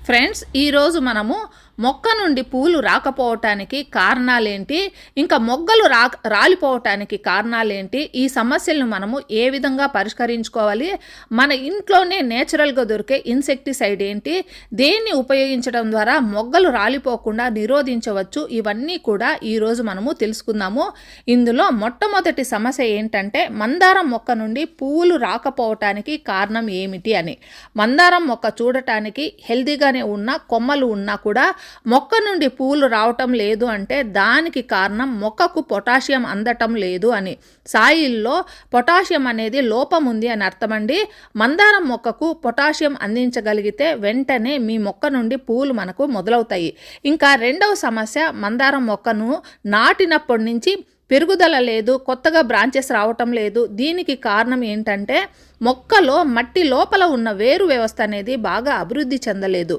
Friends, ఈరోజు మనము మొక్క నుండి పూలు రాకపోవటానికి కారణాలేంటి, ఇంకా మొగ్గలు రాలిపోవటానికి కారణాలేంటి, ఈ సమస్యలను మనము ఏ విధంగా పరిష్కరించుకోవాలి, మన ఇంట్లోనే నేచురల్గా దొరికే ఇన్సెక్టిసైడ్ ఏంటి, దేన్ని ఉపయోగించడం ద్వారా మొగ్గలు రాలిపోకుండా నిరోధించవచ్చు, ఇవన్నీ కూడా ఈరోజు మనము తెలుసుకుందాము. ఇందులో మొట్టమొదటి సమస్య ఏంటంటే మందారం మొక్క నుండి పూలు రాకపోవటానికి కారణం ఏమిటి అని. మందారం మొక్క చూడటానికి హెల్దీగానే ఉన్న కొమ్మలు ఉన్నా కూడా మొక్క నుండి పూలు రావటం లేదు అంటే దానికి కారణం మొక్కకు పొటాషియం అందటం లేదు అని. సాయిల్లో పొటాషియం అనేది లోపం ఉంది అని అర్థమండి. మందారం మొక్కకు పొటాషియం అందించగలిగితే వెంటనే మీ మొక్క నుండి పూలు మనకు మొదలవుతాయి. ఇంకా రెండవ సమస్య, మందారం మొక్కను నాటినప్పటి నుంచి పెరుగుదల లేదు, కొత్తగా బ్రాంచెస్ రావటం లేదు. దీనికి కారణం ఏంటంటే మొక్కలో మట్టి లోపల ఉన్న వేరు వ్యవస్థ అనేది బాగా అభివృద్ధి చెందలేదు.